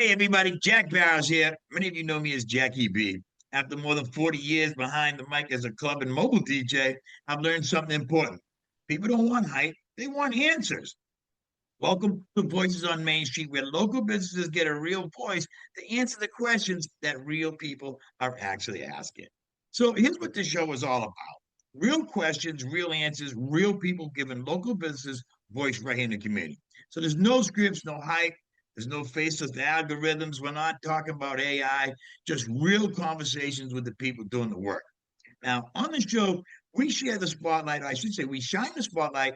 Hey everybody, Jack Barrows here. Many of you know me as Jackie B. After more than 40 years behind the mic as a club and mobile DJ, I've learned something important. People don't want hype, they want answers. Welcome to Voices on Main Street, where local businesses get a real voice to answer the questions that real people are actually asking. So here's what this show is all about. Real questions, real answers, real people giving local businesses voice right here in the community. So there's no scripts, no hype, there's no faceless algorithms. We're not talking about AI, just real conversations with the people doing the work. Now, on the show, we share the spotlight, I should say, we shine the spotlight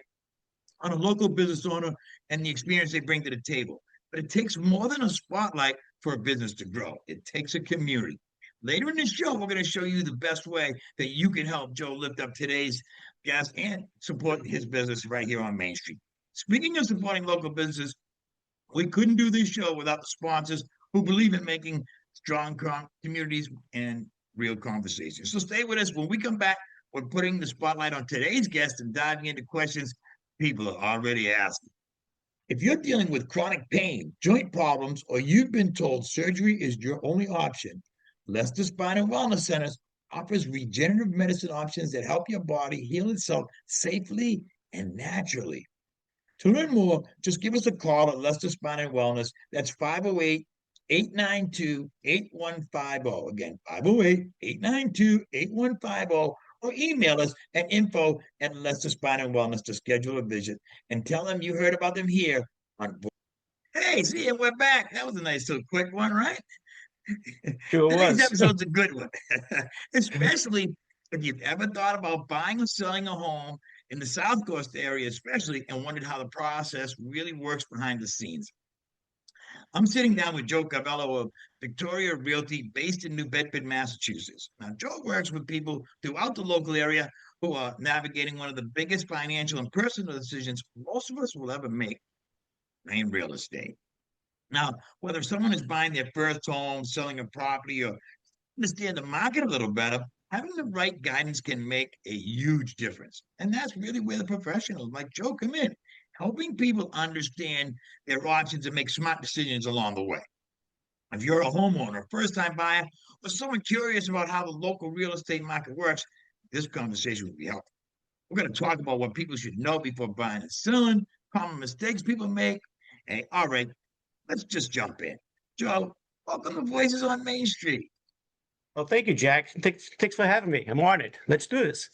on a local business owner and the experience they bring to the table. But it takes more than a spotlight for a business to grow, it takes a community. Later in the show, we're going to show you the best way that you can help Joe lift up today's guest and support his business right here on Main Street. Speaking of supporting local businesses, we couldn't do this show without the sponsors who believe in making strong communities and real conversations. So stay with us. When we come back, we're putting the spotlight on today's guest and diving into questions people are already asking. If you're dealing with chronic pain, joint problems, or you've been told surgery is your only option, Leicester Spine and Wellness Centers offers regenerative medicine options that help your body heal itself safely and naturally. To learn more, just give us a call at Leicester Spine and Wellness. That's 508 892 8150. Again, 508 892 8150. Or email us at info at Leicester Spine and Wellness to schedule a visit and tell them you heard about them here on. Hey, see, and we're back. That was a nice little quick one, right? Sure Today's was. episode's a good one, especially if you've ever thought about buying or selling a home in the South Coast area, especially, and wondered how the process really works behind the scenes. I'm sitting down with Joe Carvalho of Victoria Realty, based in New Bedford, Massachusetts. Now, Joe works with people throughout the local area who are navigating one of the biggest financial and personal decisions most of us will ever make in real estate. Now, whether someone is buying their first home, selling a property, or understand the market a little better, having the right guidance can make a huge difference. And that's really where the professionals like Joe come in, helping people understand their options and make smart decisions along the way. If you're a homeowner, first time buyer, or someone curious about how the local real estate market works, this conversation will be helpful. We're going to talk about what people should know before buying and selling, common mistakes people make. Hey, all right, let's just jump in. Joe, welcome to Voices on Main Street. Well, thank you, Jack. Thanks for having me. I'm honored. Let's do this.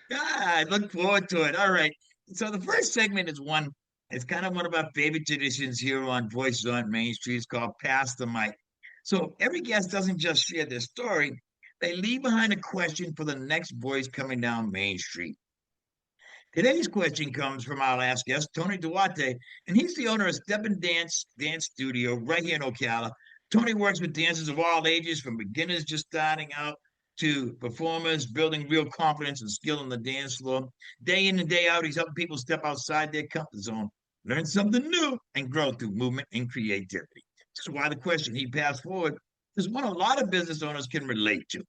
Yeah, I look forward to it. All right. So the first segment is one, it's kind of one of our favorite traditions here on Voices on Main Street. It's called Pass the Mic. So every guest doesn't just share their story, they leave behind a question for the next voice coming down Main Street. Today's question comes from our last guest, Tony Duarte, and he's the owner of Step and Dance Studio right here in Ocala. Tony works with dancers of all ages, from beginners just starting out to performers building real confidence and skill on the dance floor. Day in and day out, he's helping people step outside their comfort zone, learn something new, and grow through movement and creativity. This is why the question he passed forward is one a lot of business owners can relate to.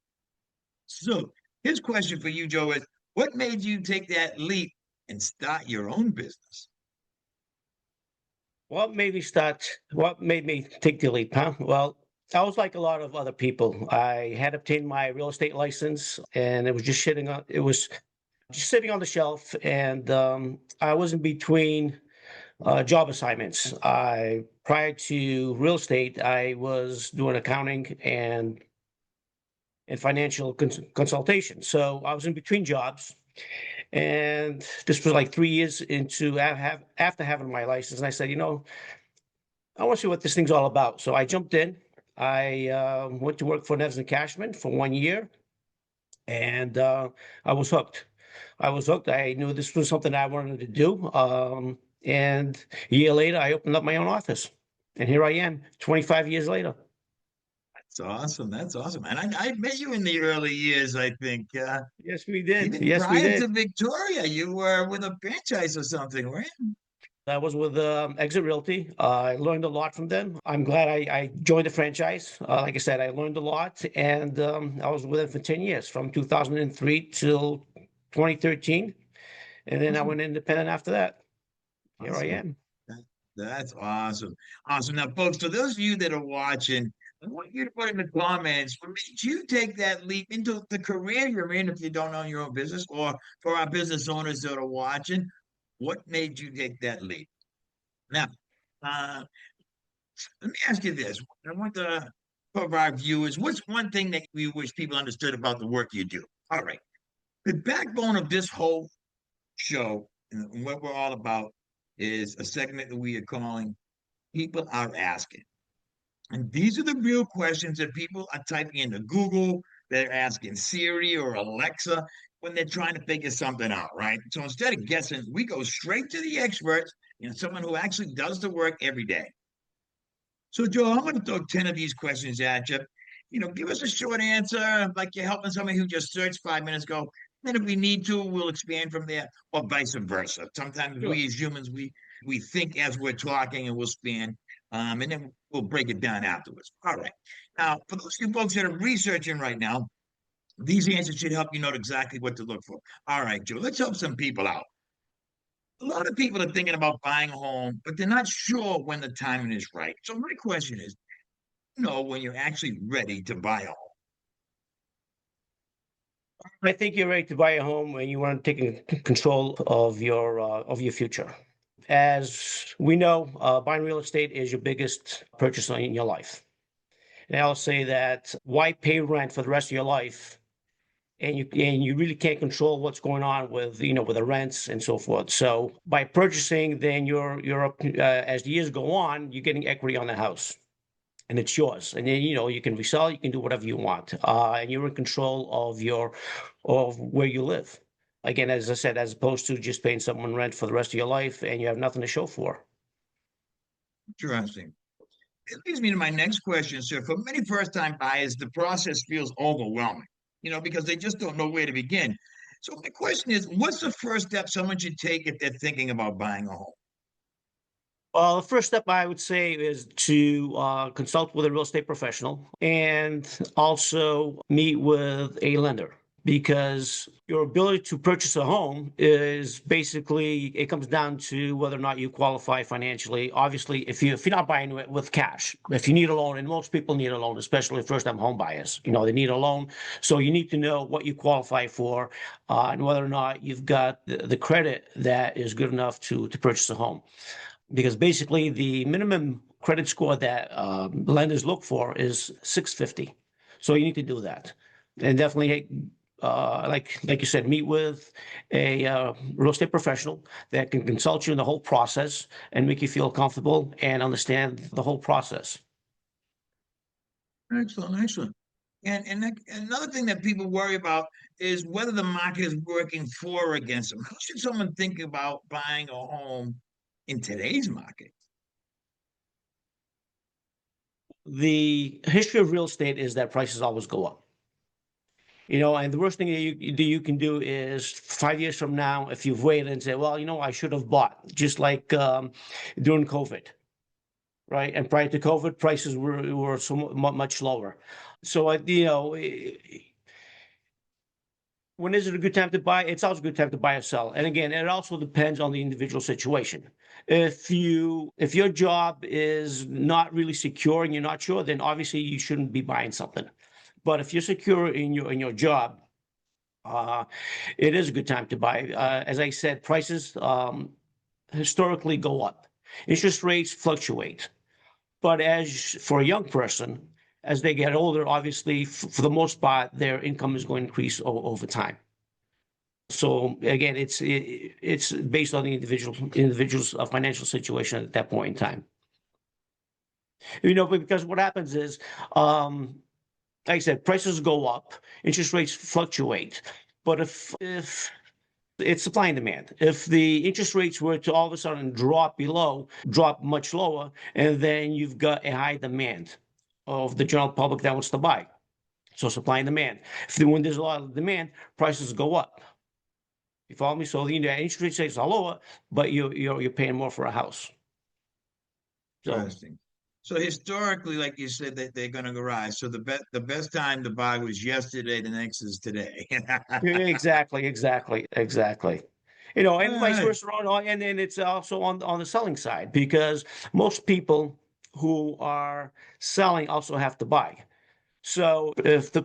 So his question for you, Joe, is what made you take that leap and start your own business? What made me take the leap, huh? Well, I was like a lot of other people. I had obtained my real estate license and it was just sitting on the shelf, and I was in between job assignments. Prior to real estate, I was doing accounting and financial consultation. So I was in between jobs, and this was like 3 years after having my license. And I said, I want to see what this thing's all about. So I jumped in. I went to work for Nevs and Cashman for 1 year, and I was hooked. I knew this was something I wanted to do. And a year later, I opened up my own office. And here I am, 25 years later. That's awesome. That's awesome. And I met you in the early years, I think. Yes, we did. Even Yes, we prior to did. Victoria, you were with a franchise or something, right? I was with Exit Realty. I learned a lot from them. I'm glad I joined the franchise. Like I said, I learned a lot, and I was with them for 10 years, from 2003 till 2013. And then I Awesome. went independent after that. Here I Awesome. am. That's awesome. Awesome. Now, folks, so those of you that are watching, I want you to put in the comments what made you take that leap into the career you're in if you don't own your own business, or for our business owners that are watching, what made you take that leap? Now, uh, let me ask you this. I want to for our viewers, what's one thing that you wish people understood about the work you do? All right. The backbone of this whole show and what we're all about is a segment that we are calling People Are Asking. And these are the real questions that people are typing into Google, they're asking Siri or Alexa when they're trying to figure something out, right? So instead of guessing, we go straight to the experts, someone who actually does the work every day. So, Joe, I'm going to throw 10 of these questions at you. Give us a short answer, like you're helping somebody who just searched 5 minutes ago. Then, if we need to, we'll expand from there, or vice versa. Sometimes Sure. we as humans, we think as we're talking, and we'll span, and then we'll break it down afterwards. All right. Now, for those of you folks that are researching right now, these answers should help you know exactly what to look for. All right, Joe, let's help some people out. A lot of people are thinking about buying a home, but they're not sure when the timing is right. So my question is, when you're actually ready to buy a home? I think you're ready to buy a home when you want to take control of your future. As we know, buying real estate is your biggest purchase in your life. And I'll say that why pay rent for the rest of your life and you really can't control what's going on with the rents and so forth. So by purchasing, then you're up as the years go on, you're getting equity on the house. And it's yours, and then you can resell, you can do whatever you want, and you're in control of where you live. Again, as I said, as opposed to just paying someone rent for the rest of your life and you have nothing to show for. Interesting. It leads me to my next question, sir. For many first-time buyers, the process feels overwhelming, because they just don't know where to begin. So my question is, what's the first step someone should take if they're thinking about buying a home? Well, the first step I would say is to consult with a real estate professional and also meet with a lender, because your ability to purchase a home is basically, it comes down to whether or not you qualify financially. Obviously, if you're not buying it with cash, if you need a loan, and most people need a loan, especially first-time home buyers, they need a loan. So you need to know what you qualify for, and whether or not you've got the credit that is good enough to purchase a home, because basically the minimum credit score that lenders look for is 650. So you need to do that, and definitely, like you said, meet with a real estate professional that can consult you in the whole process and make you feel comfortable and understand the whole process. Excellent, excellent. And another thing that people worry about is whether the market is working for or against them. How should someone think about buying a home in today's market? The history of real estate is that prices always go up. And the worst thing that you can do is 5 years from now, if you've waited and say, well, I should have bought, just like during COVID, right? And prior to COVID, prices were so much lower. So, when is it a good time to buy? It's always a good time to buy or sell. And again, it also depends on the individual situation. If your job is not really secure and you're not sure, then obviously you shouldn't be buying something. But if you're secure in your job, uh, it is a good time to buy. As I said, prices historically go up. Interest rates fluctuate. But as for a young person, as they get older, obviously, for the most part, their income is going to increase over time. So again, it's based on the individual's financial situation at that point in time. Because what happens is, like I said, prices go up, interest rates fluctuate. But if it's supply and demand. If the interest rates were to all of a sudden drop much lower, and then you've got a high demand of the general public that wants to buy. So supply and demand. When there's a lot of demand, prices go up. You follow me? So the interest rates are lower, but you're paying more for a house. So Interesting. So historically, like you said, that they're going to rise. So the best time to buy was yesterday. The next is today. yeah, exactly. And vice Right. versa. And then it's also on the selling side because most people who are selling also have to buy. So if the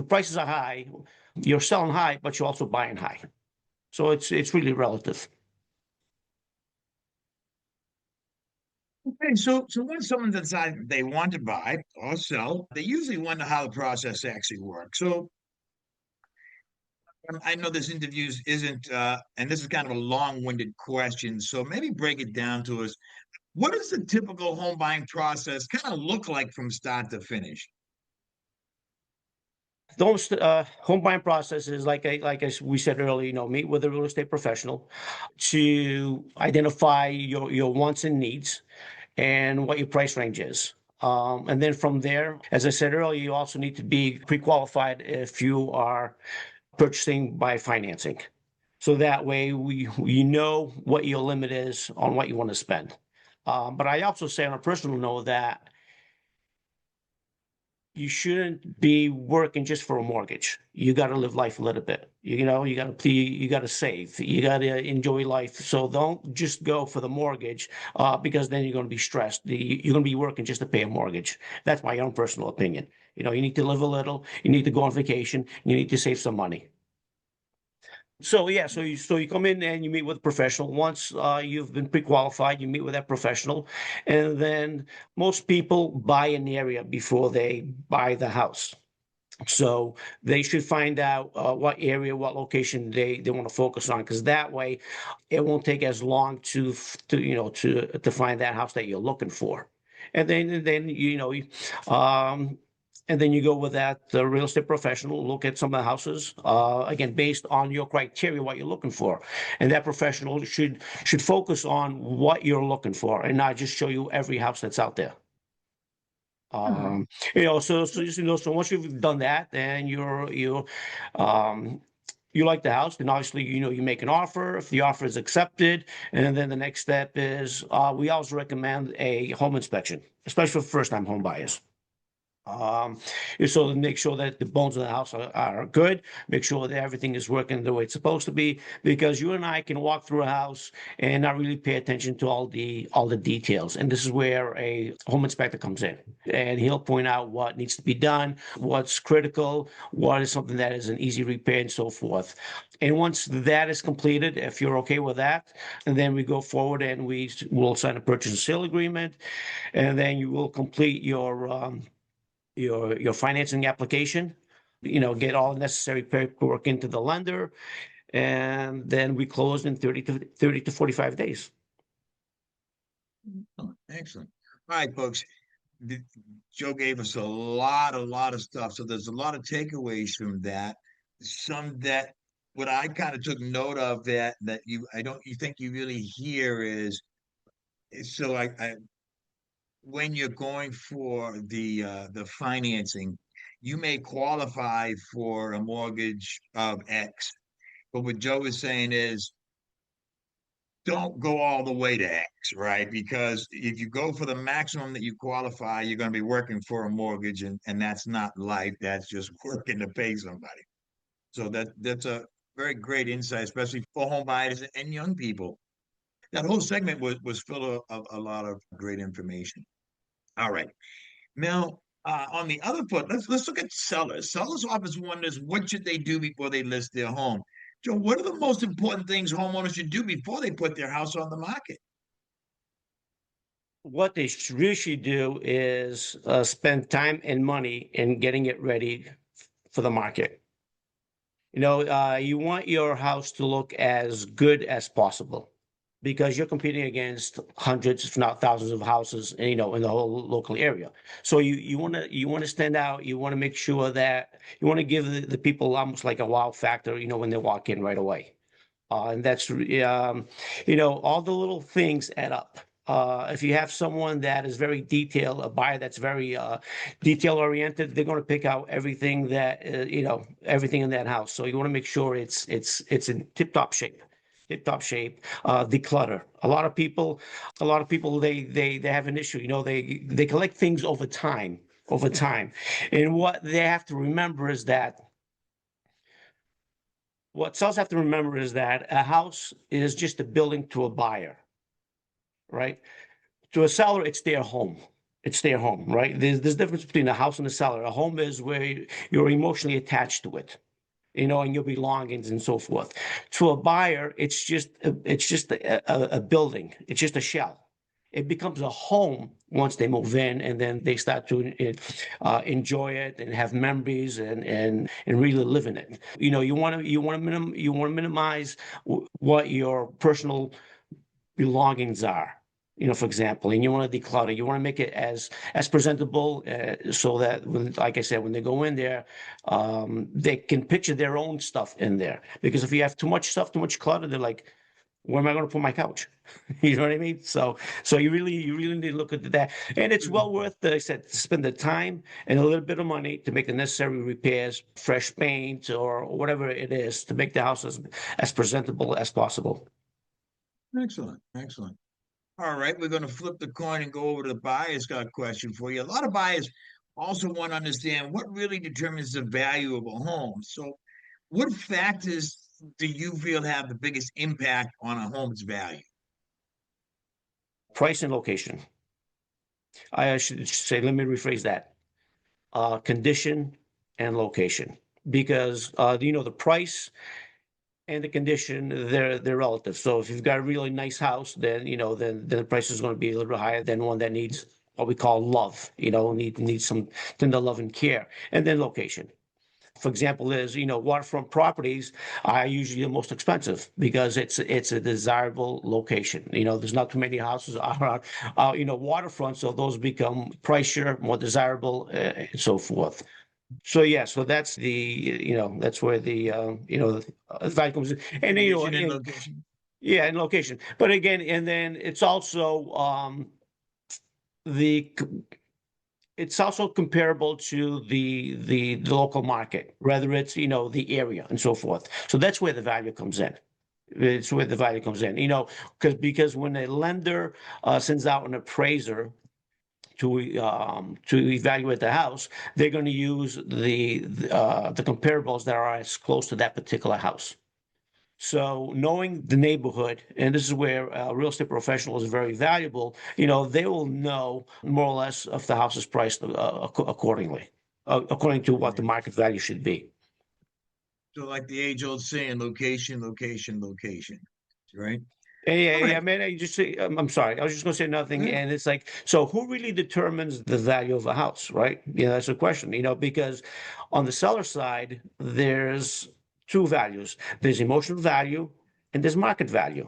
prices are high, you're selling high, but you're also buying high. So it's really relative. Okay, so when someone decides they want to buy or sell, they usually wonder how the process actually works. So I know this interview isn't, and this is kind of a long-winded question. So maybe break it down to us. What does the typical home buying process kind of look like from start to finish? Those home buying process is like we said earlier, meet with a real estate professional to identify your wants and needs and what your price range is. And then from there, as I said earlier, you also need to be pre-qualified if you are purchasing by financing. So that way we know what your limit is on what you want to spend. But I also say on a personal note that you shouldn't be working just for a mortgage. You got to live life a little bit. You got to save. You got to enjoy life. So don't just go for the mortgage because then you're going to be stressed. You're going to be working just to pay a mortgage. That's my own personal opinion. You need to live a little. You need to go on vacation. You need to save some money. So yeah, so you come in and you meet with a professional. Once you've been pre-qualified, you meet with that professional, and then most people buy an area before they buy the house. So they should find out what area, what location they want to focus on, because that way it won't take as long to find that house that you're looking for. And then um, and then you go with that the real estate professional, look at some of the houses, again based on your criteria, what you're looking for, and that professional should focus on what you're looking for and not just show you every house that's out there. Uh, Um, so once you've done that, then um, you like the house, then obviously, you make an offer. If the offer is accepted, and then the next step is, we also recommend a home inspection, especially for first-time home buyers. Um, so to make sure that the bones of the house are good, make sure that everything is working the way it's supposed to be, because you and I can walk through a house and not really pay attention to all the details. And this is where a home inspector comes in, and he'll point out what needs to be done, what's critical, what is something that is an easy repair, and so forth. And once that is completed, if you're okay with that, and then we go forward and we will sign a purchase and sale agreement, and then you will complete your financing application, get all necessary paperwork into the lender, and then we close in 30 to 45 days. Excellent. All right, folks. the- Joe gave us a lot of stuff. So there's a lot of takeaways from that. Some that what I kind of took note of that I don't you think you really hear is so I when you're going for the financing, you may qualify for a mortgage of X. But what Joe is saying is don't go all the way to X, right? Because if you go for the maximum that you qualify, you're going to be working for a mortgage, and that's not life. That's just working to pay somebody. So that's a very great insight, especially for home buyers and young people. That whole segment was full of a lot of great information. All right. Now, on the other foot, let's look at sellers. Sellers often wonders what should they do before they list their home. Joe, what are the most important things homeowners should do before they put their house on the market? What they really should do is spend time and money in getting it ready for the market. You want your house to look as good as possible because you're competing against hundreds, if not thousands, of houses, in the whole local area. So you want to stand out. You want to make sure that you want to give the people almost like a wow factor, when they walk in right away. And that's, all the little things add up. If you have someone that is very detailed, a buyer that's very detail oriented, they're going to pick out everything everything in that house. So you want to make sure it's in tip top shape. Tip top shape, declutter. A lot of people, they have an issue. They collect things over time, and what they have to remember is that What sellers have to remember is that a house is just a building to a buyer, right? To a seller, it's their home. It's their home, right? There's a difference between a house and a seller. A home is where you're emotionally attached to it, and your belongings and so forth. To a buyer, it's just a building. It's just a shell. It becomes a home once they move in, and then they start to enjoy it and have memories and really live in it. You want to minimize what your personal belongings are. For example, and you want to declutter. You want to make it as presentable, so that when, like I said, when they go in there, they can picture their own stuff in there. Because if you have too much stuff, too much clutter, they're like, where am I going to put my couch? You know what I mean? So you really need to look at that, and it's well worth, like I said, to spend the time and a little bit of money to make the necessary repairs, fresh paint or whatever it is, to make the house as presentable as possible. Excellent, excellent. All right, we're going to flip the coin and go over to the buyer's got question for you. A lot of buyers also want to understand what really determines the value of a home. So, what factors do you feel have the biggest impact on a home's value? Price and location. I should say, let me rephrase that. Condition and location, because the price and the condition, they're relative. So if you've got a really nice house, then the price is going to be a little bit higher than one that needs what we call love. Needs some tender love and care, and then location. For example, waterfront properties are usually the most expensive because it's a desirable location. There's not too many houses are waterfront, so those become pricier, more desirable, and so forth. So yeah, so that's where the value comes in, and Condition and location. yeah, and location. But again, and then the it's also comparable to the local market, whether it's the area and so forth. So that's where the value comes in. It's where the value comes in, because when a lender sends out an appraiser to evaluate the house, they're going to use the comparables that are as close to that particular house. So knowing the neighborhood, and this is where a real estate professional is very valuable, they will know more or less if the house is priced accordingly, according to what the Right. market value should be. So, like the age-old saying, location, location, location. Right. Yeah, All yeah, right. man. I'm sorry. I was just going to say nothing. Yeah. And it's like, so who really determines the value of a house, right? That's a question, because on the seller side, there's two values. There's emotional value and there's market value,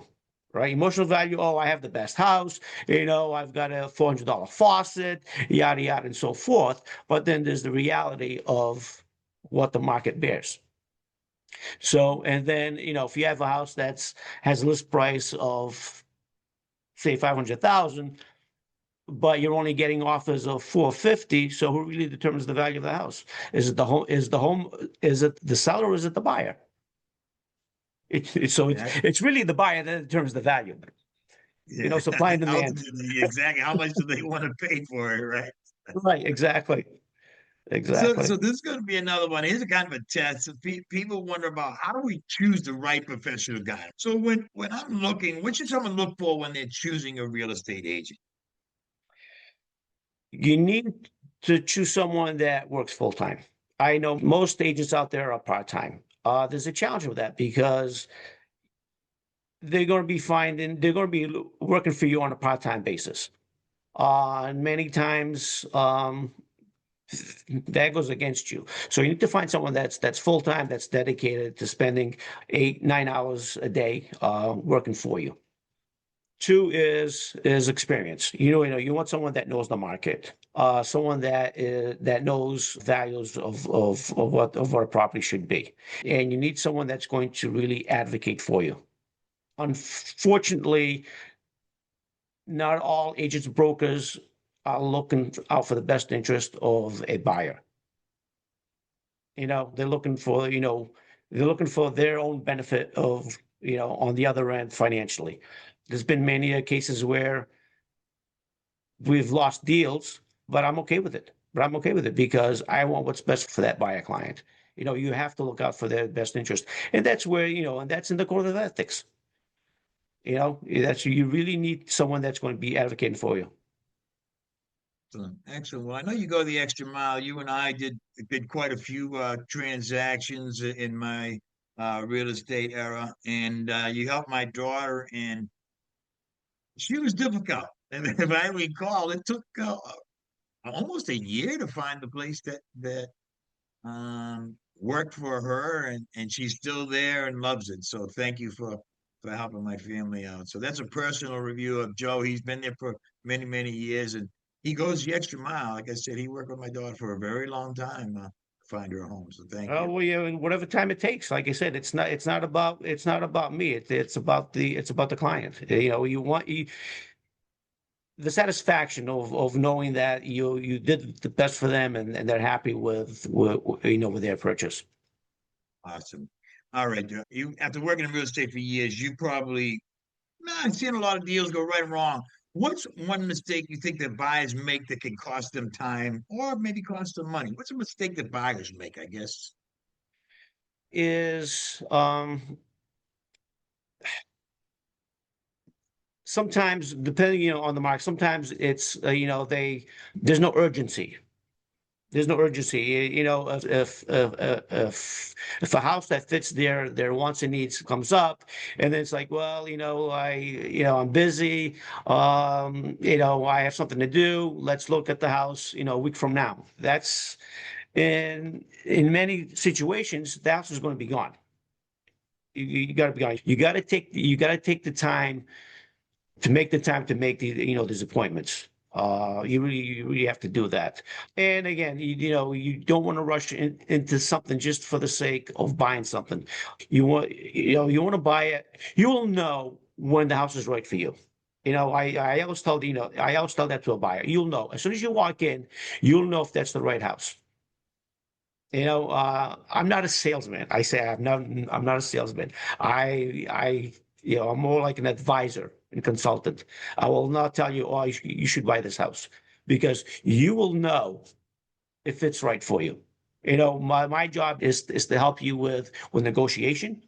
right? Emotional value, oh, I have the best house, I've got a $400 faucet, yada, yada, and so forth. But then there's the reality of what the market bears. So, and then, if you have a house has a list price of say 500,000, but you're only getting offers of 450, so who really determines the value of the house? Is it the seller or is it the buyer? Exactly. It's really the buyer that determines the value. Yeah. Supply and demand. Ultimately, exactly. How much do they want to pay for it, right? Right, exactly. So Exactly. this is going to be another one. Here's a kind of a test. So people wonder about how do we choose the right professional guy. So when I'm looking, what should someone look for when they're choosing a real estate agent? You need to choose someone that works full time. I know most agents out there are part time. There's a challenge with that because they're going to be working for you on a part time basis. And many times that goes against you. So you need to find someone that's full time, that's dedicated to spending 8, 9 hours a day working for you. Two is experience. You want someone that knows the market, someone that knows values of what a property should be, and you need someone that's going to really advocate for you. Unfortunately, not all agents and brokers are looking out for the best interest of a buyer. They're looking for, they're looking for their own benefit of, on the other end financially. There's been many cases where we've lost deals, but I'm okay with it. But I'm okay with it because I want what's best for that buyer client. You have to look out for their best interest. And that's where, and that's in the code of ethics. You really need someone that's going to be advocating for you. Excellent. Excellent. Well, I know you go the extra mile. You and I did quite a few transactions in my real estate era, and you helped my daughter, and she was difficult. And if I recall, it took almost a year to find the place that worked for her, and she's still there and loves it. So thank you for helping my family out. So that's a personal review of Joe. He's been there for many, many years, and he goes the extra mile. Like I said, he worked with my daughter for a very long time to find her a home. So thank Oh, you. well, yeah, and whatever time it takes. Like I said, it's not about me. It's about the client. The satisfaction of knowing that you did the best for them, and they're happy with their purchase. Awesome. All right, Joe. You after working in real estate for years, you probably I've seen a lot of deals go right and wrong. What's one mistake you think that buyers make that can cost them time or maybe cost them money? What's a mistake that buyers make, I guess? Is sometimes depending on the market, sometimes it's there's no urgency. There's no urgency. If a house that fits their wants and needs comes up, and then it's like, well, I'm busy. I have something to do. Let's look at the house, a week from now. That's in many situations, the house is going to be gone. You got to be gone. You got to take the time to make the time to make these appointments. You really have to do that. And again, you don't want to rush into something just for the sake of buying something. You want to buy it. You will know when the house is right for you. I always tell that to a buyer. You'll know as soon as you walk in, you'll know if that's the right house. I'm not a salesman. I'm not a salesman. I'm more like an advisor and consultant. I will not tell you, oh, you should buy this house because you will know if it's right for you. My job is to help you with negotiation,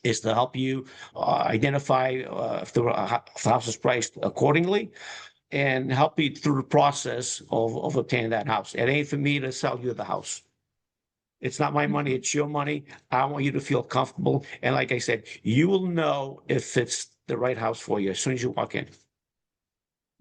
is to help you identify if the house is priced accordingly and help you through the process of obtaining that house. It ain't for me to sell you the house. It's not my money, it's your money. I want you to feel comfortable. And like I said, you will know if it's the right house for you as soon as you walk in.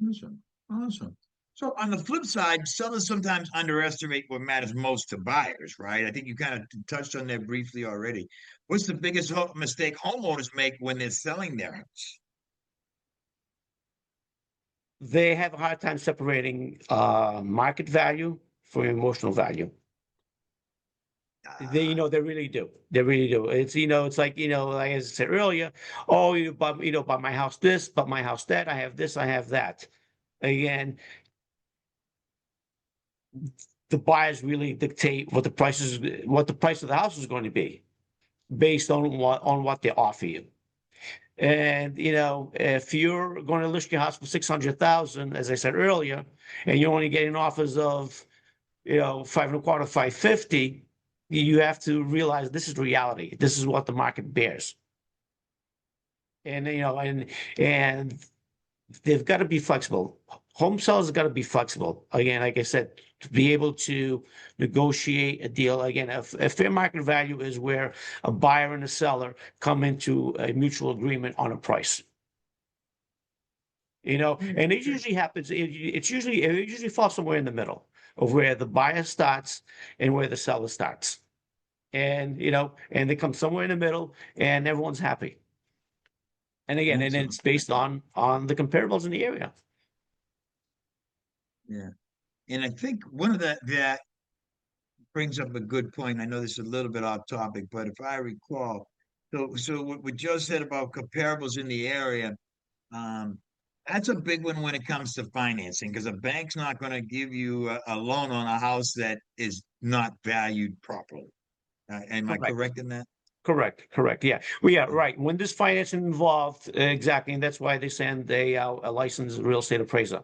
Awesome. Awesome. So on the flip side, sellers sometimes underestimate what matters most to buyers, right? I think you kind of touched on that briefly already. What's the biggest mistake homeowners make when they're selling their house? They have a hard time separating market value from emotional value. They really do. They really do. It's like as I said earlier, oh, bought my house this, bought my house that. I have this, I have that. Again, the buyers really dictate what the price of the house is going to be based on what they offer you. And if you're going to list your house for 600,000, as I said earlier, and you're only getting offers of five and a quarter, 550, you have to realize this is reality. This is what the market bears. And they've got to be flexible. Home sellers have got to be flexible. Again, like I said, to be able to negotiate a deal. Again, a fair market value is where a buyer and a seller come into a mutual agreement on a price. And it usually happens. It usually falls somewhere in the middle of where the buyer starts and where the seller starts. And they come somewhere in the middle, and everyone's happy. And again, and Excellent. it's based on the comparables in the area. Yeah. And I think one of that brings up a good point. I know this is a little bit off topic, but if I recall, so what Joe said about comparables in the area, um, that's a big one when it comes to financing because a bank's not going to give you a loan on a house that is not valued properly. Am I Correct. correct in that? Correct. Yeah. Well, yeah, Yeah. right. When there's financing involved, exactly, and that's why they send a licensed real estate appraiser.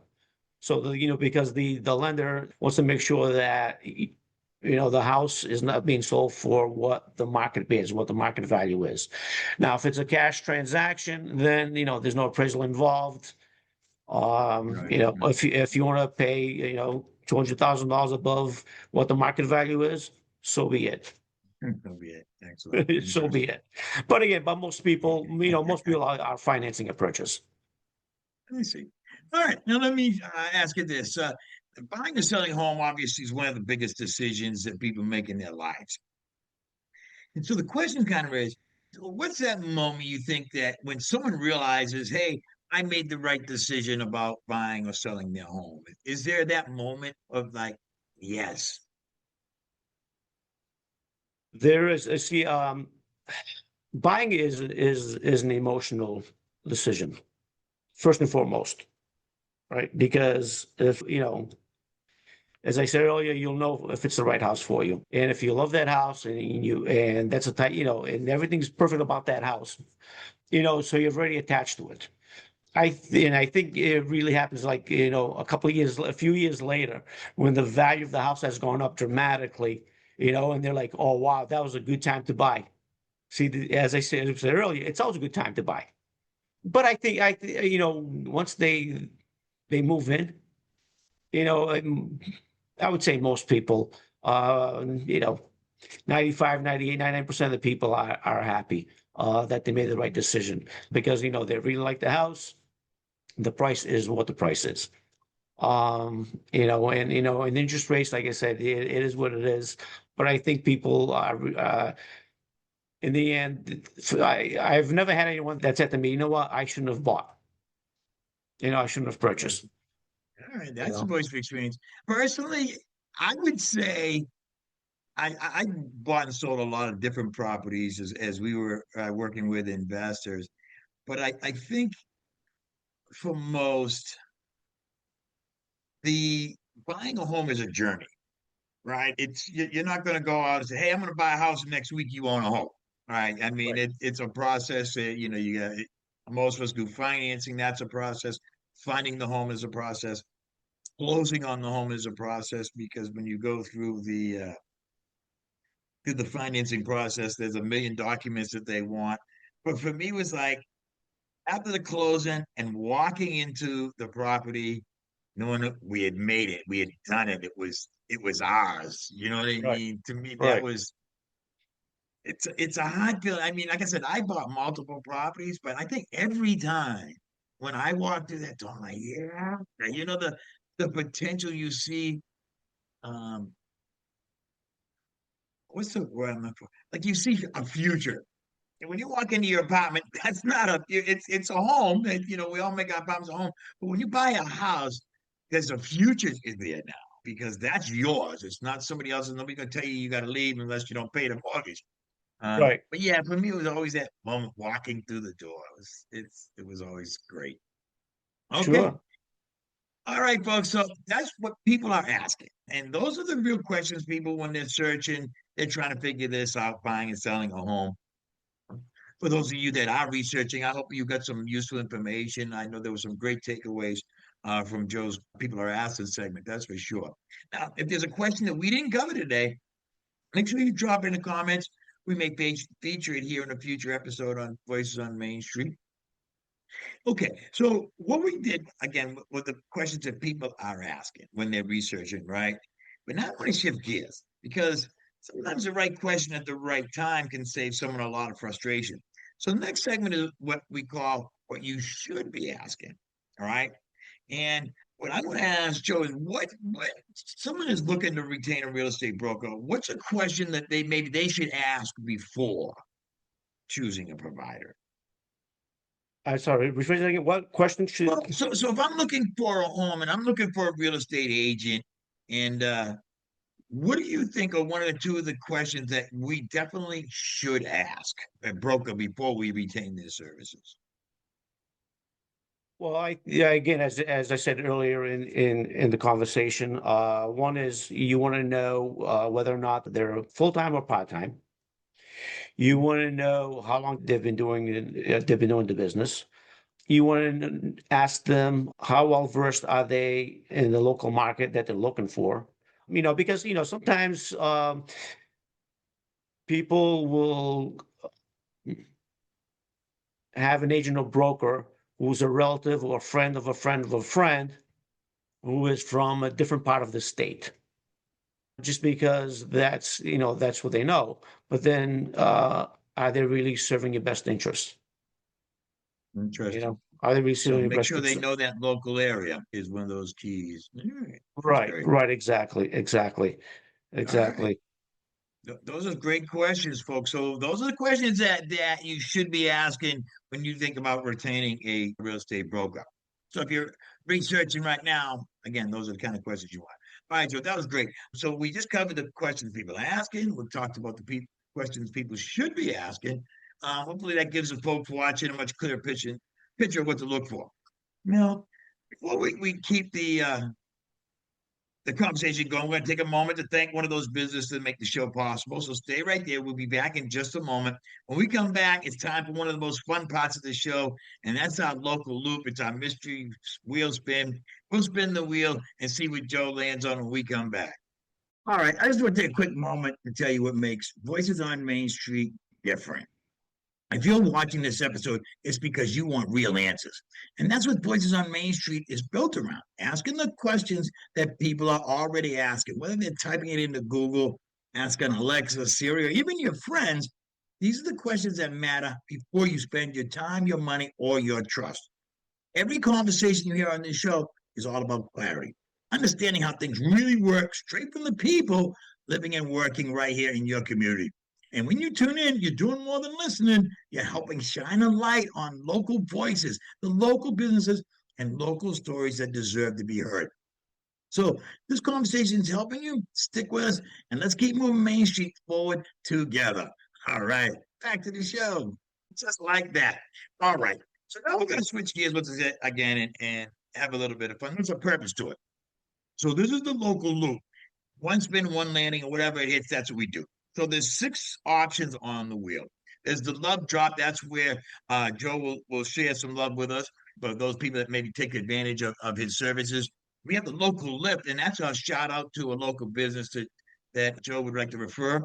So because the lender wants to make sure that The house is not being sold for what the market is, what the market value is. Now, if it's a cash transaction, then, there's no appraisal involved. Right, right. If you want to pay, $200,000 above what the market value is, so be it. That'll be it. Excellent. So be Interesting. it. But most people are financing a purchase. Let me see. All right, now let me ask you this: buying or selling a home obviously is one of the biggest decisions that people make in their lives. And so the question kind of is, what's that moment you think that when someone realizes, hey, I made the right decision about buying or selling their home? Is there that moment of like, yes, There is, see, buying is an emotional decision, first and foremost, right? Because if, as I said earlier, you'll know if it's the right house for you. And if you love that house and that's a type, and everything's perfect about that house, so you're very attached to it. And I think it really happens like, a few years later, when the value of the house has gone up dramatically, and they're like, oh, wow, that was a good time to buy. See, as I said earlier, it's always a good time to buy. But once they move in, you know, um, I would say most people, 95, 98, 99% of the people are happy that they made the right decision because, they really like the house. The price is what the price is. And interest rates, like I said, it is what it is. But I think people are, in the end, I've never had anyone that said to me, you know what, I shouldn't have bought. I shouldn't have purchased. all right, You that's the know, voice of experience. Personally, I would say I bought and sold a lot of different properties as we were working with investors. But I think for most, the buying a home is a journey, right? You're not going to go out and say, "Hey, I'm going to buy a house and next week you own a home." Right? I mean, right, it's a process. You got most of us do financing. That's a process. Finding the home is a process. Closing on the home is a process because when you go through the financing process, there's a million documents that they want. But for me, it was like after the closing and walking into the property, knowing that we had made it, we had done it, it was ours. You know what I right, mean? To me, that right. was it's a hard feeling. I mean, like I said, I bought multiple properties, but I think every time when I walk through that door, I'm like, yeah, the potential you see. Um, what's the word I'm looking for? Like you see a future. And when you walk into your apartment, that's not it's a home. And we all make our apartments a home. But when you buy a house, there's a future in there now because that's yours. It's not somebody else's. Nobody's gonna tell you got to leave unless you don't pay the mortgage. Right. But yeah, for me, it was always that moment walking through the door. It was always great. Okay. Sure. All right, folks. So that's what people are asking. And those are the real questions people, when they're searching, they're trying to figure this out, buying and selling a home. For those of you that are researching, I hope you got some useful information. I know there were some great takeaways from Joe's People Are Asking segment, that's for sure. Now, if there's a question that we didn't cover today, make sure you drop in the comments. We may feature it here in a future episode on Voices on Main Street. Okay, so what we did again with the questions that people are asking when they're researching, right? But now I want to shift gears because sometimes the right question at the right time can save someone a lot of frustration. So the next segment is what we call what you should be asking. All right. And what I want to ask Joe is what someone is looking to retain a real estate broker, what's a question that maybe they should ask before choosing a provider? I'm sorry, rephrase that again. What question Well, should, so if I'm looking for a home and I'm looking for a real estate agent, and what do you think are one or two of the questions that we definitely should ask a broker before we retain their services? well, yeah, again, as I said earlier in the conversation, one is you want to know whether or not they're full-time or part-time. You want to know how long they've been doing the business. You want to ask them how well versed are they in the local market that they're looking for. Because, sometimes people will have an agent or broker who's a relative or a friend of a friend of a friend who is from a different part of the state. Just because that's what they know. But then, are they really serving your best interest? Interesting. Are they really So serving your make best sure they interest? know that local area is one of those keys. All right. That's Right, great. right, exactly, exactly, All right. exactly. Those are great questions, folks. So those are the questions that you should be asking when you think about retaining a real estate broker. So if you're researching right now, again, those are the kind of questions you want. All right, Joe, that was great. So we just covered the questions people are asking. We talked about the questions people should be asking. Hopefully that gives the folks watching a much clearer picture of what to look for. Now, before we keep the conversation going. We're going to take a moment to thank one of those businesses that make the show possible. So stay right there. We'll be back in just a moment. When we come back, it's time for one of the most fun parts of the show, and that's our local loop. It's our mystery wheel spin. We'll spin the wheel and see what Joe lands on when we come back. All right. I just want to take a quick moment to tell you what makes Voices on Main Street different. If you're watching this episode, it's because you want real answers. And that's what Voices on Main Street is built around, asking the questions that people are already asking, whether they're typing it into Google, asking Alexa, Siri, or even your friends. These are the questions that matter before you spend your time, your money, or your trust. Every conversation you hear on this show is all about clarity, understanding how things really work straight from the people living and working right here in your community. And when you tune in, you're doing more than listening. You're helping shine a light on local voices, the local businesses, and local stories that deserve to be heard. So this conversation is helping you. Stick with us, and let's keep moving Main Street forward together. All right, back to the show. Just like that. All right. So now we're going to switch gears with it again and have a little bit of fun. There's a purpose to it. So this is the local loop. One spin, one landing, or whatever it hits, that's what we do. So there's 6 options on the wheel. There's the love drop. That's where Joe will share some love with us. But those people that maybe take advantage of his services. We have the local lift, and that's a shout out to a local business that Joe would like to refer.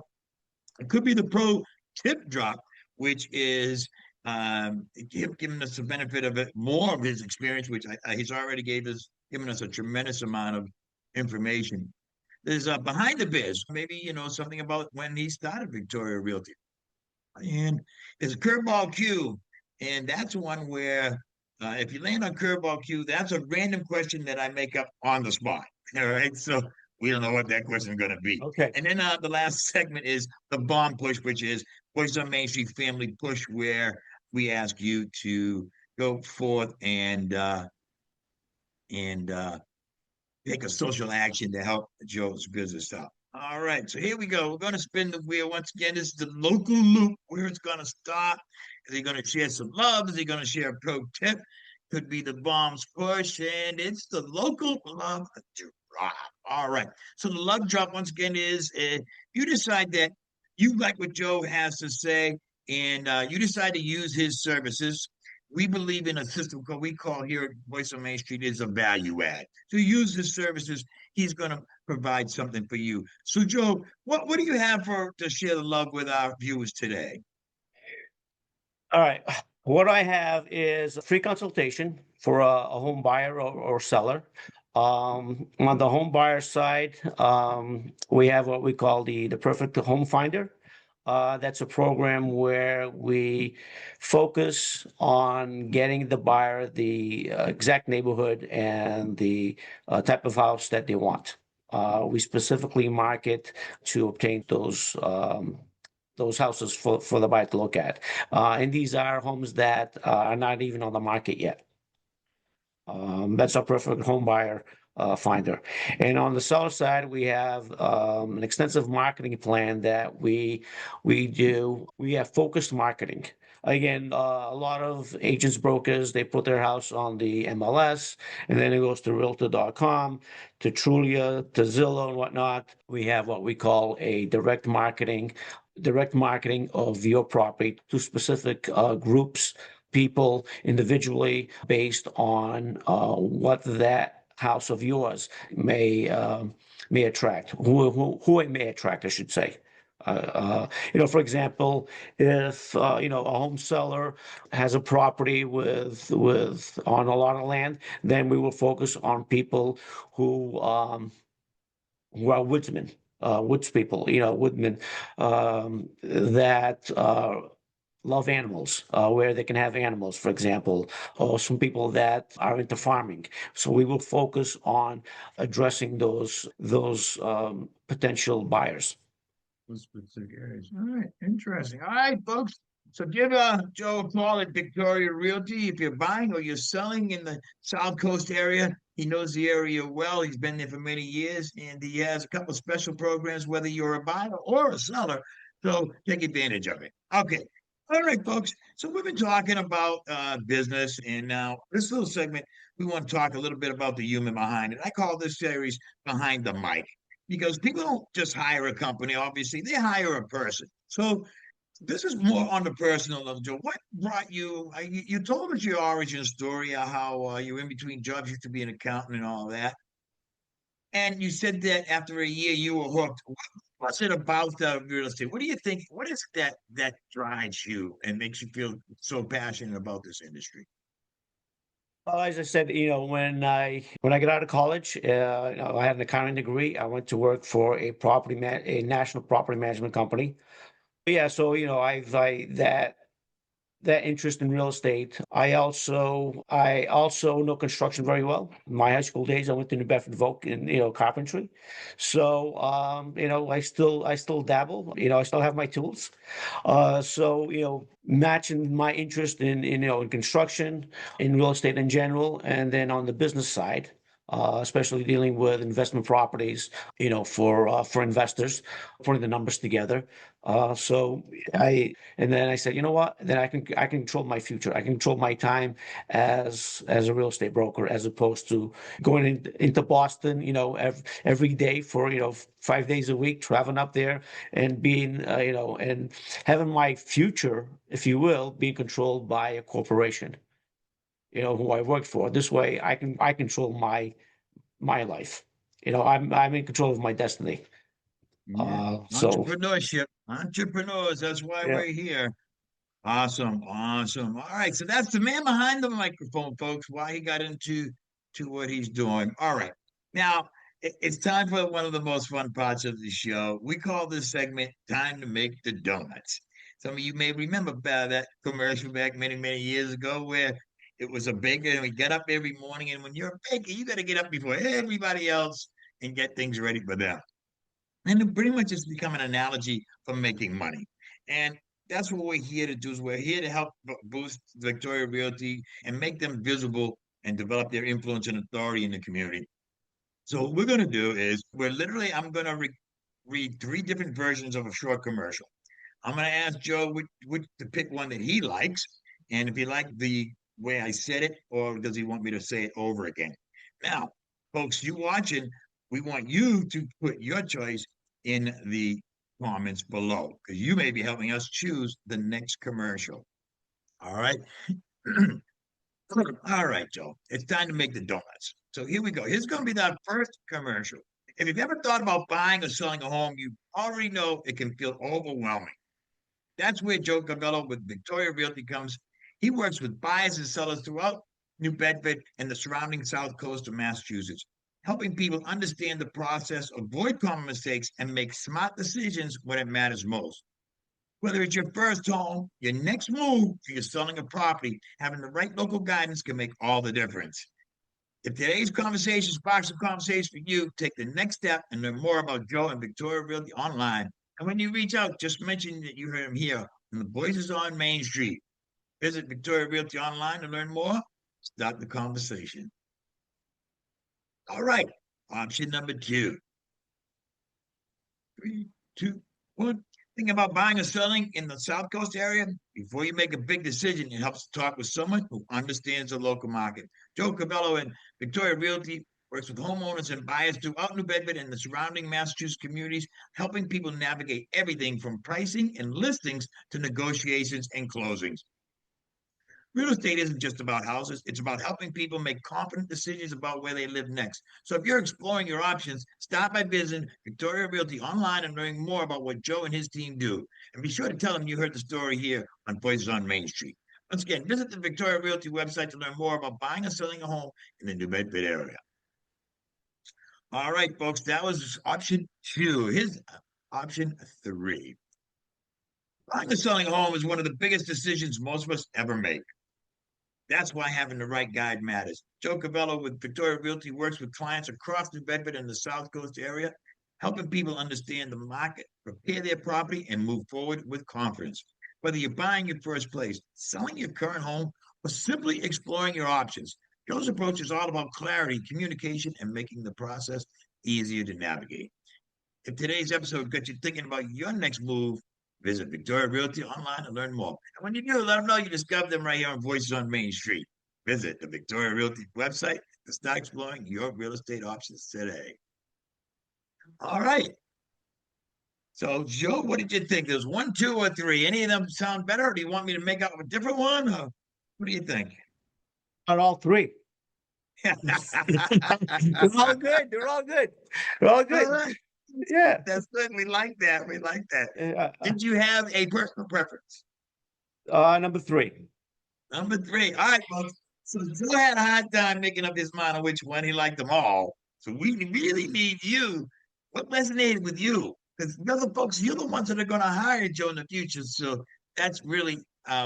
It could be the pro tip drop, which is giving us the benefit of it, more of his experience, which he's already given us a tremendous amount of information. There's behind the biz, maybe something about when he started Victoria Realty, and there's a curveball Q, and that's one where if you land on curveball Q, that's a random question that I make up on the spot. All right, so we don't know what that question is going to be. Okay. And then the last segment is the bomb push, which is Voice on Main Street Family Push, where we ask you to go forth and take a social action to help Joe's business out. All right, so here we go. We're going to spin the wheel once again. This is the local loop where it's going to stop. Is he going to share some love? Is he going to share a pro tip? Could be the bombs push, and it's the local love drop. All right, so the love drop once again is you decide that you like what Joe has to say, and you decide to use his services. We believe in a system we call here at Voice on Main Street is a value add. So you use his services, he's going to provide something for you. So Joe, what do you have to share the love with our viewers today? All right. What I have is a free consultation for a home buyer or seller. On the home buyer side, we have what we call the Perfect Home Finder. That's a program where we focus on getting the buyer the exact neighborhood and the type of house that they want. We specifically market to obtain those houses for the buyer to look at. And these are homes that are not even on the market yet. That's our perfect home buyer finder. And on the seller side, we have an extensive marketing plan that we do. We have focused marketing. Again, a lot of agents, brokers, they put their house on the MLS, and then it goes to Realtor.com, to Trulia, to Zillow, and whatnot. We have what we call a direct marketing of your property to specific groups, people individually, based on what that house of yours may may attract, who it may attract, I should say. For example, if a home seller has a property with on a lot of land, then we will focus on people who are woodsmen, woods people, woodmen that love animals, where they can have animals, for example, or some people that are into farming. So we will focus on addressing those potential buyers. Those specific areas. All right, interesting. All right, folks. So give Joe a call at Victoria Realty if you're buying or you're selling in the South Coast area. He knows the area well. He's been there for many years, and he has a couple of special programs, whether you're a buyer or a seller. So take advantage of it. Okay. All right, folks. So we've been talking about business, and now this little segment, we want to talk a little bit about the human behind it. I call this series Behind the Mic because people don't just hire a company, obviously, they hire a person. So this is more on the personal level, Joe. What brought you? You told us your origin story, how you're in between jobs, you used to be an accountant and all that. And you said that after a year you were hooked. What's it about real estate? What do you think? What is it that drives you and makes you feel so passionate about this industry? Well, as I said, when I got out of college, I had an accounting degree. I went to work for a national property management company. Yeah, so I that interest in real estate. I also know construction very well. In my high school days, I went to New Bedford Voc in carpentry. So I still dabble. I still have my tools. So matching my interest in construction, in real estate in general, and then on the business side. Especially dealing with investment properties, for investors, putting the numbers together. So and then I said, you know what? Then I can control my future. I can control my time as a real estate broker, as opposed to going into Boston, every day for 5 days a week, traveling up there and being and having my future, if you will, being controlled by a corporation, who I work for. This way, I control my life. I'm in control of my destiny. Yeah. So Entrepreneurship, entrepreneurs. That's why yeah. we're here. Awesome, awesome. All right, so that's the man behind the microphone, folks. Why he got into what he's doing. All right, now it's time for one of the most fun parts of the show. We call this segment "Time to Make the Donuts." Some of you may remember that commercial back many, many years ago, where it was a baker, and we get up every morning, and when you're a baker, you got to get up before everybody else and get things ready for them. And it pretty much has become an analogy for making money. And that's what we're here to do is we're here to help boost Victoria Realty and make them visible and develop their influence and authority in the community. So what we're going to do is I'm going to read three different versions of a short commercial. I'm going to ask Joe which to pick one that he likes, and if he liked the way I said it, or does he want me to say it over again? Now, folks, you watching, we want you to put your choice in the comments below because you may be helping us choose the next commercial. All right. All right, Joe. It's time to make the donuts. So here we go. Here's going to be our first commercial. If you've ever thought about buying or selling a home, you already know it can feel overwhelming. That's where Joe Carvalho with Victoria Realty comes. He works with buyers and sellers throughout New Bedford and the surrounding south coast of Massachusetts, helping people understand the process, avoid common mistakes, and make smart decisions when it matters most. Whether it's your first home, your next move, or you're selling a property, having the right local guidance can make all the difference. If today's conversation sparks a conversation for you, take the next step and learn more about Joe and Victoria Realty online. And when you reach out, just mention that you heard him here and the voices on Main Street. Visit Victoria Realty online to learn more. Start the conversation. All right. Option number two. Three, two, one. Think about buying or selling in the South Coast area? Before you make a big decision, it helps to talk with someone who understands the local market. Joe Carvalho and Victoria Realty works with homeowners and buyers throughout New Bedford and the surrounding Massachusetts communities, helping people navigate everything from pricing and listings to negotiations and closings. Real estate isn't just about houses, it's about helping people make confident decisions about where they live next. So if you're exploring your options, start by visiting Victoria Realty online and learning more about what Joe and his team do. And be sure to tell them you heard the story here on Voices on Main Street. Once again, visit the Victoria Realty website to learn more about buying or selling a home in the New Bedford area. All right, folks, that was option two. Here's option three. Buying or selling a home is one of the biggest decisions most of us ever make. That's why having the right guide matters. Joe Carvalho with Victoria Realty works with clients across New Bedford and the South Coast area, helping people understand the market, prepare their property, and move forward with confidence. Whether you're buying your first place, selling your current home, or simply exploring your options, Joe's approach is all about clarity, communication, and making the process easier to navigate. If today's episode got you thinking about your next move, visit Victoria Realty online to learn more. And when you do, let them know you discovered them right here on Voices on Main Street. Visit the Victoria Realty website to start exploring your real estate options today. All right. So, Joe, what did you think? There's one, two, or three. Any of them sound better? Or do you want me to make up a different one? Or what do you think? On all three. They're all good. They're all good. They're all good. All right. Yeah. That's good. We like that. We like that. Uh, Did you have a personal preference? Number three. Number three. All right, folks. So Joe had a hard time making up his mind on which one. He liked them all. So we really need you. What resonated with you? Because the other folks, you're the ones that are going to hire Joe in the future. So that's really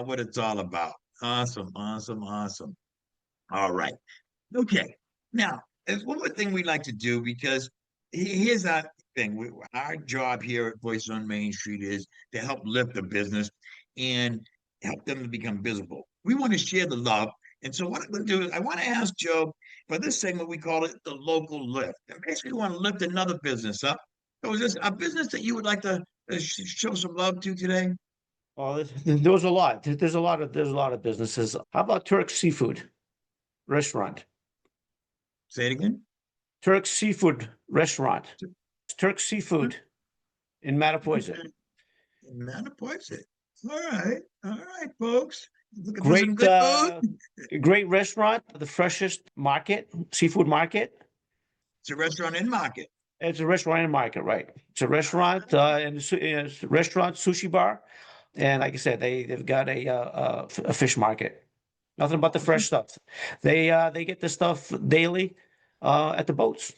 what it's all about. Awesome, awesome, awesome. All right. Okay. Now, there's one more thing we like to do because here's our thing. Our job here at Voice on Main Street is to help lift the business and help them to become visible. We want to share the love. And so what I'm going to do is I want to ask Joe for this segment, we call it the local lift. And basically we want to lift another business up. So is this a business that you would like to show some love to today? Oh, there was a lot. There's a lot of businesses. How about Turk Seafood Restaurant? Say it again. Turk Seafood Restaurant. Turk Seafood in Mattapoisett. Okay. Mattapoisett. All right, folks. Looking for some Great, good food? great restaurant. The freshest market, seafood market. It's a restaurant in market. It's a restaurant and market, right? It's a restaurant and it's a restaurant sushi bar, and like I said, they've got a fish market. Nothing but the fresh stuff. They get the stuff daily at the boats.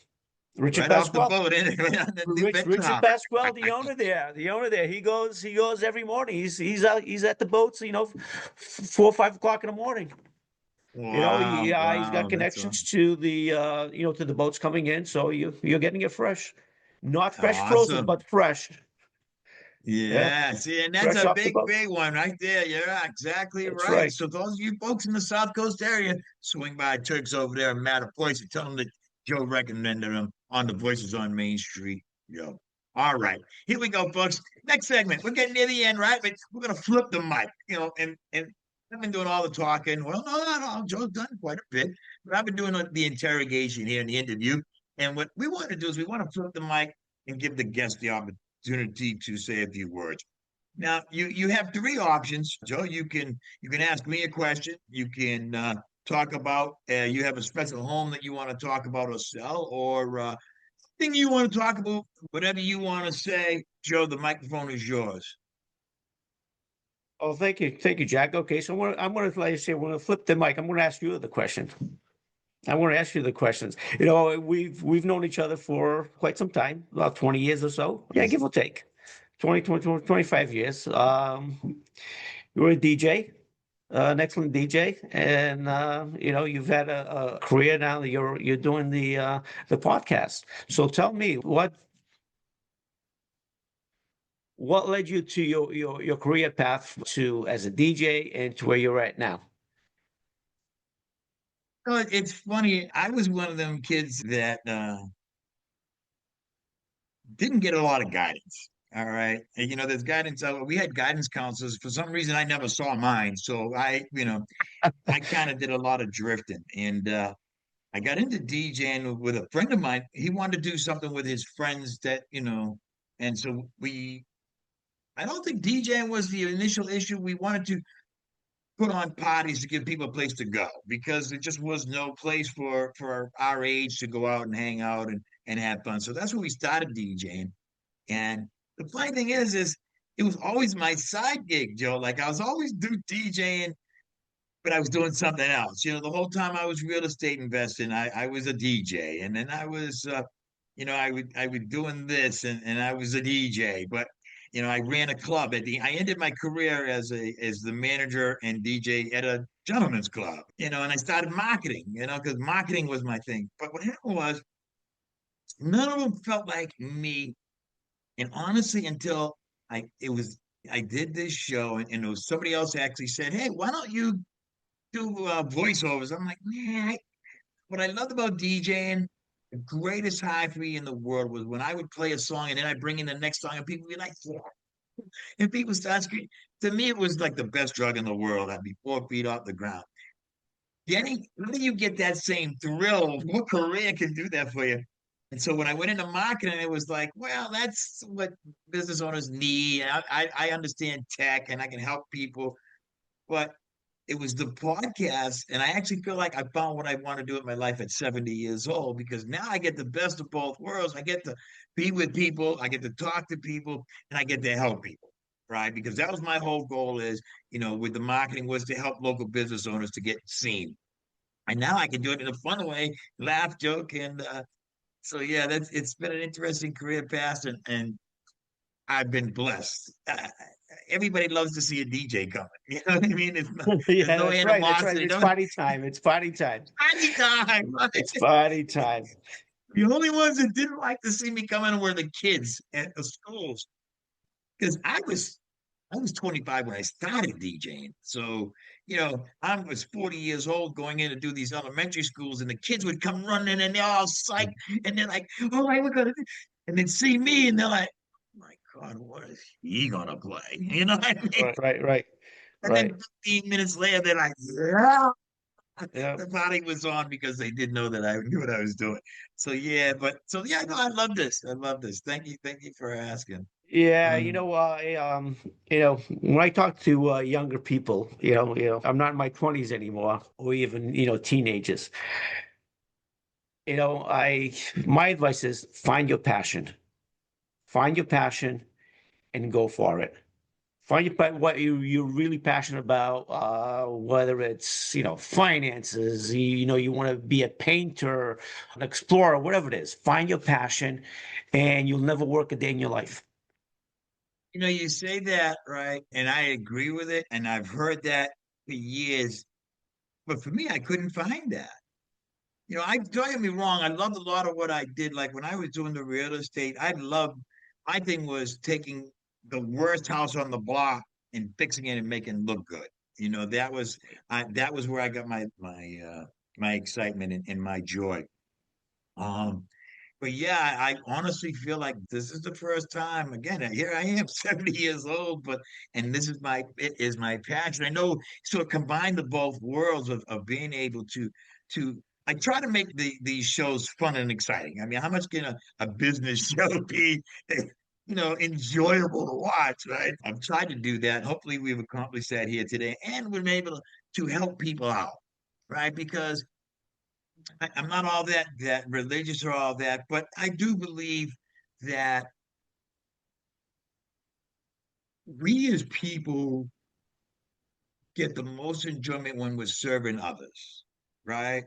Richard Right off the Pasquale. boat, isn't it? Right on the New Bedford Richard Harbor. Pasquale, the owner there. He goes every morning. He's at the boats. 4 or 5 o'clock in the morning. Wow, He's got wow, that's connections to the to the boats coming in, so you're getting it fresh, not fresh frozen, awesome. but fresh. Yeah, Yeah, see, and that's fresh a off the big, boat. big one right there. You're exactly That's right. right. So those of you folks in the South Coast area, swing by Turks over there in Mattapoisett. Tell them that Joe recommended them on the Voices on Main Street. Yo. All right, here we go, folks. Next segment. We're getting near the end, right? But we're gonna flip the mic, and I've been doing all the talking. Well, no. Joe's done quite a bit, but I've been doing the interrogation here in the interview. And what we want to do is we want to flip the mic and give the guest the opportunity to say a few words. Now, you have three options, Joe. You can ask me a question. You can talk about you have a special home that you want to talk about or sell, or thing you want to talk about, whatever you want to say. Joe, the microphone is yours. Oh, thank you, Jack. Okay, so like I say, I'm gonna flip the mic. I'm gonna ask you the question. I want to ask you the questions. We've known each other for quite some time, about 20 years or so. Yeah, Yes. give or take. 25 years. You're a DJ, an excellent DJ, and you've had a career now. That you're doing the podcast. So tell me what led you to your career path to as a DJ and to where you're at now. Well, it's funny. I was one of them kids that didn't get a lot of guidance. All right. And, there's guidance. We had guidance counselors. For some reason, I never saw mine. So I kind of did a lot of drifting. And I got into DJing with a friend of mine. He wanted to do something with his friends and so I don't think DJing was the initial issue. We wanted to put on parties to give people a place to go because there just was no place for our age to go out and hang out and have fun. So that's when we started DJing. And the funny thing is it was always my side gig, Joe. Like I was always do DJing, but I was doing something else. The whole time I was real estate investing, I was a DJ, and then I was, I would doing this, and I was a DJ. But I ran a club I ended my career as the manager and DJ at a gentleman's club. And I started marketing. Because marketing was my thing. But what happened was none of them felt like me. And honestly, until I did this show, and it was somebody else actually said, "Hey, why don't you do voiceovers?" I'm like, man, what I loved about DJing, the greatest high for me in the world was when I would play a song and then I bring in the next song and people would be like, yeah. And people start screaming. To me, it was like the best drug in the world. I'd be 4 feet off the ground. How do you get that same thrill? What career can do that for you? And so when I went into marketing, it was like, well, that's what business owners need. I understand tech and I can help people, but it was the podcast. And I actually feel like I found what I want to do with my life at 70 years old because now I get the best of both worlds. I get to be with people, I get to talk to people, and I get to help people, right? Because that was my whole goal is, with the marketing was to help local business owners to get seen. And now I can do it in a fun way, laugh, joke, and so yeah, it's been an interesting career path, and I've been blessed. Everybody loves to see a DJ coming. You know what I mean? There's Yeah, no that's right. That's right. animosity. It's No, party time. It's party time. anytime. It's party time. The only ones that didn't like to see me coming were the kids at the schools because I was 25 when I started DJing. So, I was 40 years old going in to do these elementary schools, and the kids would come running and they're all psyched. And they're like, all right, we're going to, and then see me, and they're like, oh my God, what is he going to play? You know what I mean? Right, right, right, And then right. 15 minutes later, they're like, yeah. Yeah. The party was on because they didn't know that I knew what I was doing. So yeah, no, I love this. I love this. Thank you for asking. Yeah, Um, when I talk to younger people, I'm not in my 20s anymore, or even, teenagers. My advice is find your passion. Find your passion and go for it. What you're really passionate about, whether it's, finances, you want to be a painter, an explorer, whatever it is. Find your passion and you'll never work a day in your life. you say that, right? And I agree with it, and I've heard that for years. But for me, I couldn't find that. Don't get me wrong, I loved a lot of what I did. Like when I was doing the real estate, my thing was taking the worst house on the block and fixing it and making it look good. That was where I got my excitement and my joy. Um, but yeah, I honestly feel like this is the first time. Again, here I am, 70 years old, and it is my passion. I know, so combine the both worlds of being able to I try to make these shows fun and exciting. I mean, how much can a business show be, enjoyable to watch, right? I've tried to do that. Hopefully we've accomplished that here today, and we're able to help people out, right? Because I'm not all that religious or all that, but I do believe that we as people get the most enjoyment when we're serving others, right?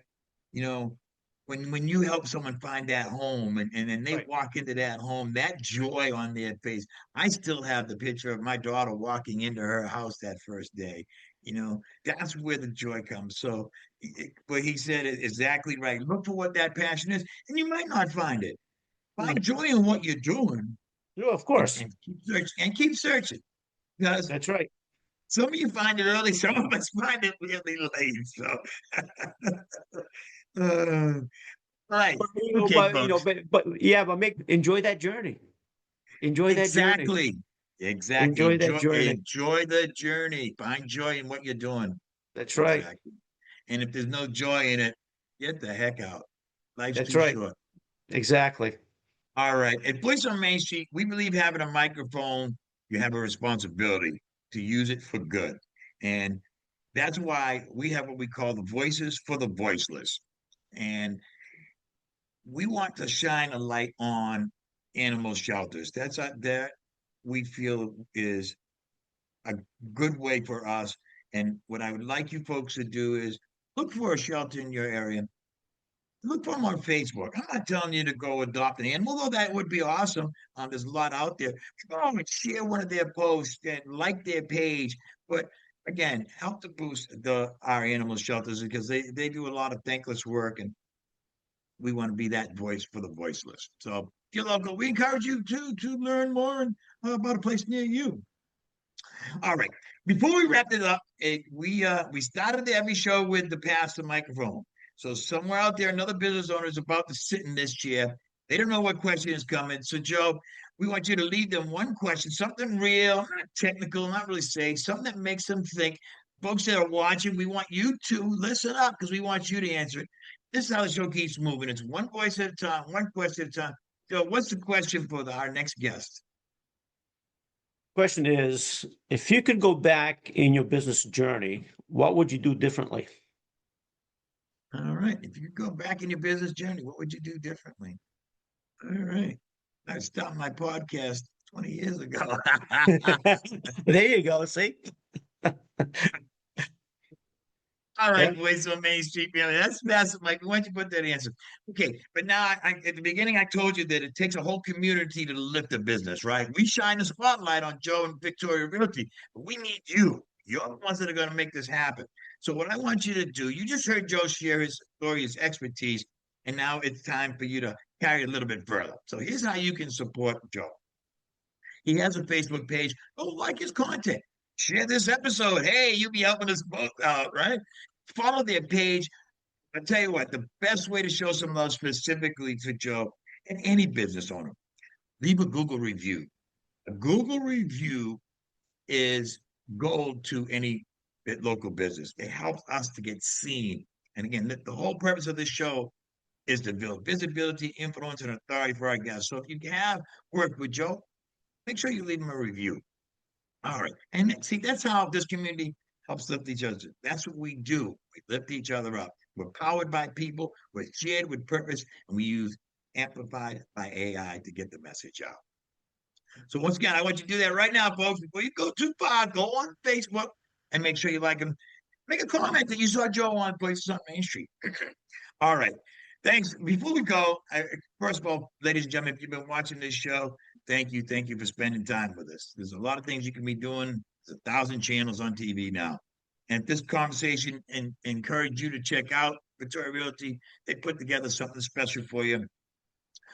You know, when you help someone find that home and then they Right. walk into that home, that joy on their face. I still have the picture of my daughter walking into her house that first day. That's where the joy comes. So, but he said it exactly right. Look for what that passion is, and you might not find it. Find Right. joy in what you're doing, Yeah, of and, course. and keep searching. And keep searching because That's right. some of you find it early, some of us find it really late. So, right. But, Okay, folks. but enjoy that journey. Enjoy that journey. Exactly. Exactly. Enjoy that Enjoy journey. enjoy the journey. Find joy in what you're doing. That's right. Exactly. And if there's no joy in it, get the heck out. Life's That's too right. short. Exactly. All right. At Voice on Main Street, we believe having a microphone, you have a responsibility to use it for good. And That's why we have what we call the voices for the voiceless. And we want to shine a light on animal shelters. That we feel is a good way for us. And what I would like you folks to do is look for a shelter in your area. Look for them on Facebook. I'm not telling you to go adopt an animal, although that would be awesome. There's a lot out there. Go and share one of their posts and like their page. But again, help to boost our animal shelters because they do a lot of thankless work, and we want to be that voice for the voiceless. So, if you're local, we encourage you to learn more about a place near you. All right. Before we wrap it up, we started every show with the pass the microphone. So somewhere out there, another business owner is about to sit in this chair. They don't know what question is coming. So Joe, we want you to leave them one question, something real, not technical, not really safe, something that makes them think. Folks that are watching, we want you to listen up because we want you to answer it. This is how the show keeps moving. It's one voice at a time, one question at a time. Joe, what's the question for our next guest? Question is, if you could go back in your business journey, what would you do differently? All right. If you go back in your business journey, what would you do differently? All right. I stopped my podcast 20 years ago. There you go. See? All Yeah. right, boys on Main Street family. That's massive, Mike. Why don't you put that answer? Okay, but now at the beginning, I told you that it takes a whole community to lift a business, right? We shine the spotlight on Joe and Victoria Realty, but we need you. You're the ones that are going to make this happen. So, what I want you to do, you just heard Joe share his story, his expertise, and now it's time for you to carry it a little bit further. So, here's how you can support Joe. He has a Facebook page. Go like his content. Share this episode. Hey, you be helping us both out, right? Follow their page. I'll tell you what, the best way to show some love specifically to Joe and any business owner, leave a Google review. A Google review is gold to any local business. It helps us to get seen. And again, the whole purpose of this show is to build visibility, influence, and authority for our guests. So if you have worked with Joe, make sure you leave him a review. All right. And see, that's how this community helps lift each other. That's what we do. We lift each other up. We're powered by people, we're shared with purpose, and we use amplified by AI to get the message out. So once again, I want you to do that right now, folks. Before you go too far, go on Facebook and make sure you like them. Make a comment that you saw Joe on Places on Main Street. All right. Thanks. Before we go, first of all, ladies and gentlemen, if you've been watching this show, thank you. Thank you for spending time with us. There's a lot of things you can be doing. There's 1,000 channels on TV now. And if this conversation encouraged you to check out Victoria Realty, they put together something special for you.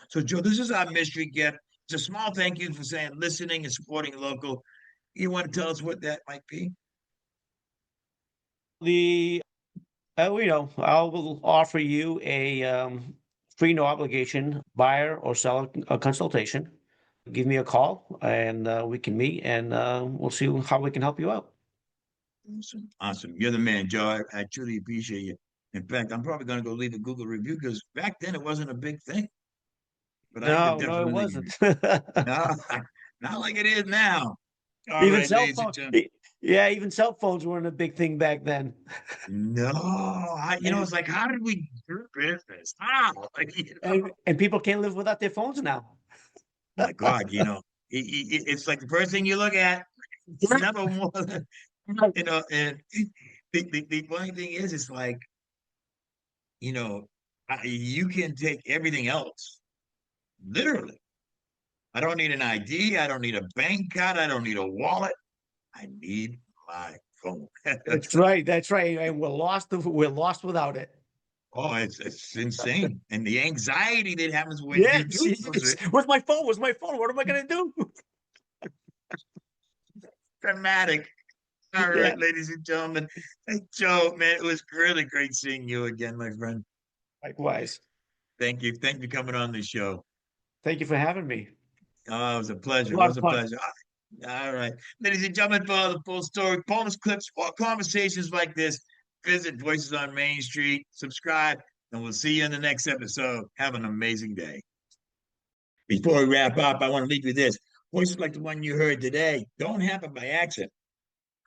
So, Joe, this is our mystery gift. It's a small thank you for saying listening and supporting local. You want to tell us what that might be? The I will offer you a free, no obligation buyer or seller consultation. Give me a call and we can meet and we'll see how we can help you out. Awesome. Awesome. You're the man, Joe. I truly appreciate you. In fact, I'm probably going to go leave a Google review because back then it wasn't a big thing. But I could No, it definitely, wasn't. no, not like it is now. All Even right, cell ladies and phone, gentlemen. yeah, even cell phones weren't a big thing back then. No, And it's like, how did we do business? How? Like, and people can't live without their phones now. my God, it's like the first thing you look at. It's never more than, and the funny thing is, it's like, you know, you can take everything else, literally. I don't need an ID. I don't need a bank card. I don't need a wallet. I need my phone. That's right. That's right. And we're lost. We're lost without it. Oh, it's insane. And the anxiety that happens when you Yes, do lose yes. it, Where's my phone? Where's my phone? What am I gonna do? dramatic. All Yeah. right, ladies and gentlemen. Hey, Joe, man, it was really great seeing you again, my friend. Likewise. Thank you. Thank you for coming on the show. Thank you for having me. Oh, it was a A pleasure. It lot was of a fun. pleasure. All right. Ladies and gentlemen, for the full story, bonus clips, or conversations like this, visit Voices on Main Street, subscribe, and we'll see you in the next episode. Have an amazing day. Before we wrap up, I want to leave you this. Voices like the one you heard today don't happen by accident.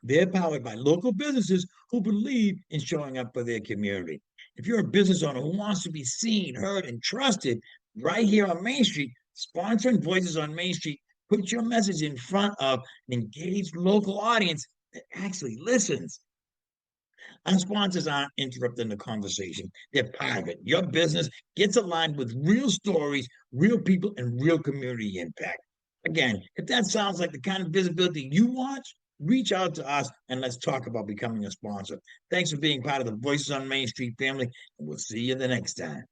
They're powered by local businesses who believe in showing up for their community. If you're a business owner who wants to be seen, heard, and trusted right here on Main Street, sponsoring Voices on Main Street puts your message in front of an engaged local audience that actually listens. Our sponsors aren't interrupting the conversation. They're part of it. Your business gets aligned with real stories, real people, and real community impact. Again, if that sounds like the kind of visibility you want, reach out to us and let's talk about becoming a sponsor. Thanks for being part of the Voices on Main Street family, and we'll see you the next time.